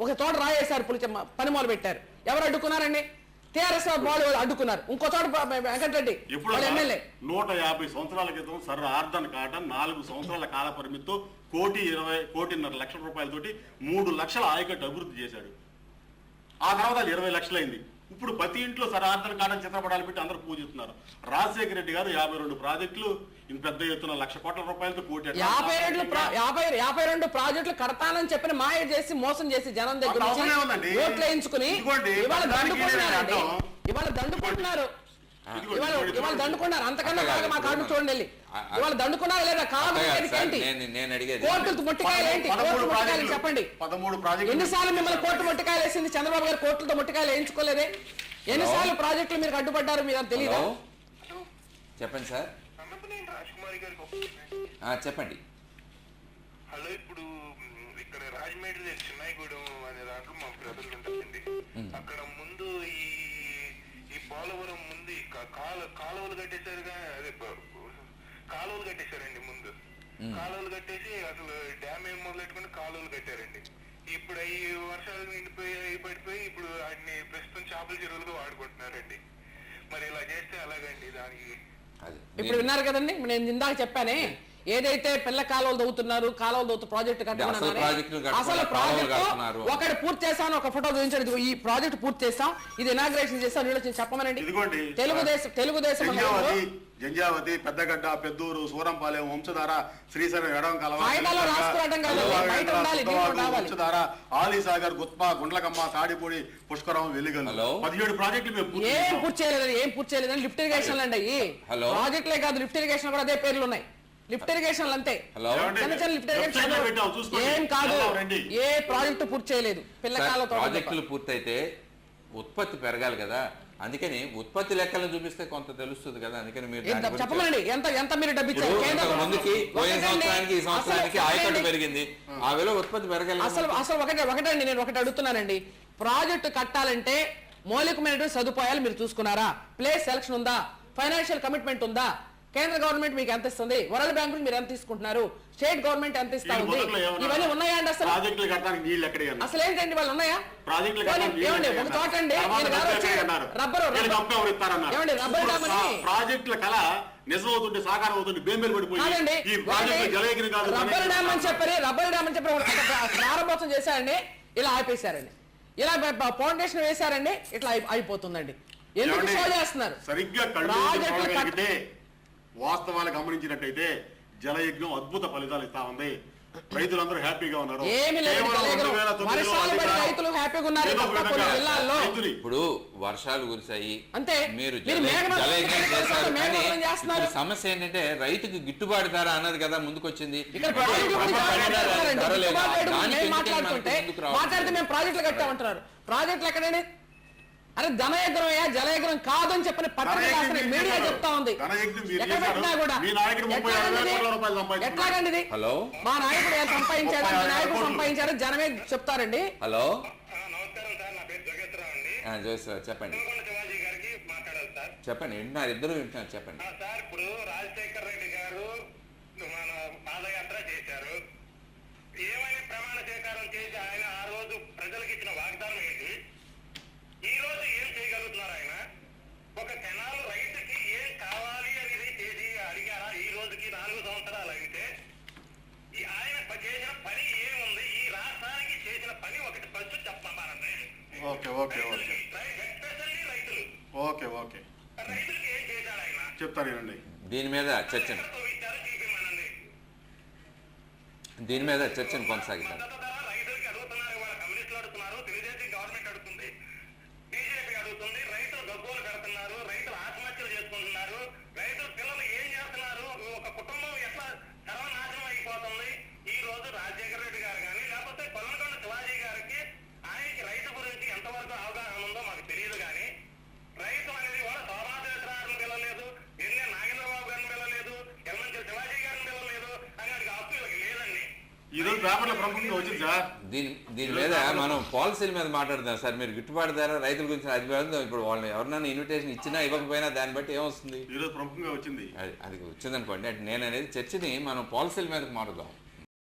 ఒక తోట రాయేశారు, పని మొదలు పెట్టారు. ఎవరు అడ్డుకున్నారండి? టీఆర్ఎస్ వాళ్ళు అడ్డుకున్నారు. ఇంకో చోట వెంకటరెడ్డి ఎమ్మెల్యే 150 సంవత్సరాల క్రితం సర్ ఆర్థన్ కాటన్ 4 సంవత్సరాల కాల పరిమితితో 1,20,1,5 లక్షల రూపాయలతోటి 3 లక్షల ఆయకట్టు అభివృద్ధి చేశాడు. ఆ తర్వాత 20 లక్షలైంది. ఇప్పుడు ప్రతి ఇంట్లో సర్ ఆర్థన్ కాటన్ చిత్రపటాలు పెట్టి అందరూ పూజిస్తున్నారు. రాజశేఖర రెడ్డి గారు 52 ప్రాజెక్టులు పెద్ద ఎత్తున 1,00,000 కోట్ల రూపాయలతో 52 ప్రాజెక్టులు కడతానని చెప్పిన మాయ చేసి మోసం చేసి జనం దగ్గర ఓట్లు వేయించుకుని ఇవాళ దండుకుంటున్నారు. ఇవాళ దండుకున్నారు. అంతకన్నా బాగా మా కార్డు చూడండి. ఇవాళ దండుకున్నారా లేదా? కాదు కోర్టు ముట్టికాయలు ఏంటి? కోర్టు ముట్టికాయలు చెప్పండి. ఎన్నిసార్లు మిమ్మల్ని కోర్టు ముట్టికాయలు వేసింది? చంద్రబాబు గారు కోర్టులతో ముట్టికాయలు వేయించుకోలేదే. ఎన్నిసార్లు ప్రాజెక్టులు మీరు అడ్డుపడ్డారు? మీరు తెలియదు. చెప్పండి సార్. చెప్పండి. హలో, ఇప్పుడు ఇక్కడ రాజమండ్రి చిన్నాయిగూడెం అనే దాంట్లో మా బ్రదర్లు ఉంటారండి. అక్కడ ముందు ఈ పోలవరం ముందు కాలువలు కట్టేశారుగా, అదే కాలువలు కట్టేశారండి. ముందు కాలువలు కట్టేసి అసలు డ్యామ్ ఏం మొదలెట్టుకుని కాలువలు కట్టారండి. ఇప్పుడు అవి వర్షాలు నిండిపోయి పడిపోయి ఇప్పుడు వాటిని ప్రస్తుతం చేపల చెరువులుగా వాడుకుంటున్నారండి. మరి ఇలా చేస్తే అలాగండి. దానికి ఇప్పుడు విన్నారు కదండి, నేను ఇందాక చెప్పానే, ఏదైతే పిల్ల కాలువలు దవ్వుతున్నారు, కాలువలు దవ్వుతూ ప్రాజెక్టు కట్టుకున్నారు. అసలు ప్రాజెక్టు ఒకటి పూర్తి చేశాను, ఒక ఫోటో చూపించండి. ఈ ప్రాజెక్టు పూర్తి చేస్తాం, ఇది ఇనాగ్రేషన్ చేస్తాం, చెప్పమనండి. తెలుగుదేశం జంజావతి, పెద్దగడ్డ, పెద్దూరు, సూరంపాలెం, వంశధార, శ్రీశైలం, ఎడం కాలువ, వంశధార, ఆలీసాగర్, గుత్ప, గుండ్లకమ్మ, తాడిపూడి, పుష్కరం, వెలిగల్లు 17 ప్రాజెక్టులు ఏం పూర్తి చేయలేదని లిఫ్ట్ ఇరిగేషన్ అండి. ప్రాజెక్టులే కాదు, లిఫ్ట్ ఇరిగేషన్ కూడా అదే పేర్లు ఉన్నాయి. లిఫ్ట్ ఇరిగేషన్ అంతే, ఏం కాదు. ఏ ప్రాజెక్టు పూర్తి చేయలేదు. పిల్లకాలతో ప్రాజెక్టులు పూర్తయితే ఉత్పత్తి పెరగాలి కదా, అందుకని ఉత్పత్తి లెక్కలను చూపిస్తే కొంత తెలుస్తుంది కదా. అందుకని మీరు చెప్పండి, ఎంత మీరు డబ్బు ఇచ్చారు? ముందుకి పోయిన సంవత్సరానికి ఈ సంవత్సరానికి ఆయకట్టు పెరిగింది, ఆ విలువ ఉత్పత్తి పెరగాలి. అసలు ఒకటండి, నేను ఒకటి అడుగుతున్నానండి. ప్రాజెక్టు కట్టాలంటే మౌలికమైనటువంటి సదుపాయాలు మీరు చూసుకున్నారా? ప్లేస్ సెలక్షన్ ఉందా? ఫైనాన్షియల్ కమిట్మెంట్ ఉందా? కేంద్ర గవర్నమెంట్ మీకు ఎంత ఇస్తుంది? వరల్డ్ బ్యాంక్ మీరు ఎంత తీసుకుంటున్నారు? స్టేట్ గవర్నమెంట్ ఎంత ఇస్తా ఉంది? ఇవన్నీ ఉన్నాయా అండి? అసలు ఏంటండి వాళ్ళు ఉన్నాయా? ఒక చోట అండి రబ్బరు డ్యామ్ అని చెప్పారు. ప్రారంభోత్సవం చేశారండి, ఇలా ఆపేశారండి. ఇలా ఫౌండేషన్ వేశారండి, ఇట్లా అయిపోతుందండి. ఎందుకు షో చేస్తున్నారు? సరిగ్గా వాస్తవాలు గమనించినట్టయితే జలయజ్ఞం అద్భుత ఫలితాలు ఇస్తా ఉంది. రైతులందరూ హ్యాపీగా ఉన్నారు. ఇప్పుడు వర్షాలు కురిశాయి, మీరు సమస్య ఏంటంటే రైతుకి గిట్టుబాటు ధర అన్నది కదా ముందుకొచ్చింది. మాట్లాడితే మేము ప్రాజెక్టులు కట్టామంటున్నారు. ప్రాజెక్టులు ఎక్కడండి? అరే జనయజ్ఞమయ్యా, జలయజ్ఞం కాదని చెప్పని పత్రిక మీడియా చెప్తా ఉంది. ఎట్లాగండి? మా నాయకుడు సంపాదించాడు, మా నాయకుడు సంపాదించాడు, జనమే చెప్తారండి. హలో, నమస్కారం సార్, నా పేరు జగత్రావు అండి. చెప్పండి చెప్పండి. వింటున్నారు, ఇద్దరు వింటున్నారు, చెప్పండి సార్. ఇప్పుడు రాజశేఖర రెడ్డి గారు మన పాదయాత్ర చేశారు. ఏమైనా ప్రమాణ స్వీకారం చేసి ఆయన ఆ రోజు ప్రజలకు ఇచ్చిన వాగ్దానం ఏంటి? ఈ రోజు ఏం చేయగలుగుతున్నారు ఆయన? ఒక కెనాల్ రైతుకి ఏం కావాలి అనేది చేసి అడిగారా? ఈ రోజుకి 4 సంవత్సరాలు అయితే ఆయన చేసిన పని ఏముంది? ఈ రాష్ట్రానికి చేసిన పని ఒకటి ఫస్ట్ చెప్పమానండి. ఎస్పెషల్లీ రైతులు రైతులకి ఏం చేశాడు ఆయన చెప్తారేనండి. దీని మీద చర్చను కొనసాగిద్దాం. రైతులకి అడుగుతున్నారు, వాళ్ళ కమ్యూనిస్టులు అడుగుతున్నారు, తెలుగుదేశం గవర్నమెంట్ అడుగుతుంది, బీజేపీ అడుగుతుంది. రైతులు గగ్గోలు పెడుతున్నారు, రైతులు ఆత్మహత్యలు చేసుకుంటున్నారు, రైతుల పిల్లలు ఏం చేస్తున్నారు? ఒక కుటుంబం ఎట్లా సర్వనాశనం అయిపోతుంది. ఈ రోజు రాజశేఖర రెడ్డి గారు కానీ లేకపోతే కొల్లకొండ శివాజీ గారికి ఆయనకి రైతు గురించి ఎంతవరకు అవగాహన ఉందో మాకు తెలియదు. కానీ రైతు అనేది కూడా సోమాదేశ్వరాన్ని పిల్లలేదు, ఎన్నే నాగేంద్రబాబు గారిని పిల్లలేదు, ఎల్మంచి శివాజీ గారిని పిల్లలేదు అని హక్కు వీళ్ళకి లేదండి. దీని మీద మనం పాలసీల మీద మాట్లాడదాం సార్. మీరు గిట్టుబాటు ధర రైతుల గురించి అది ఇప్పుడు వాళ్ళని ఎవరినైనా ఇన్విటేషన్ ఇచ్చినా ఇవ్వకపోయినా దాన్ని బట్టి ఏమొస్తుంది? అది వచ్చింది అనుకోండి. అంటే నేను అనేది చర్చని మనం పాలసీల మీద మాట్లాడదాం.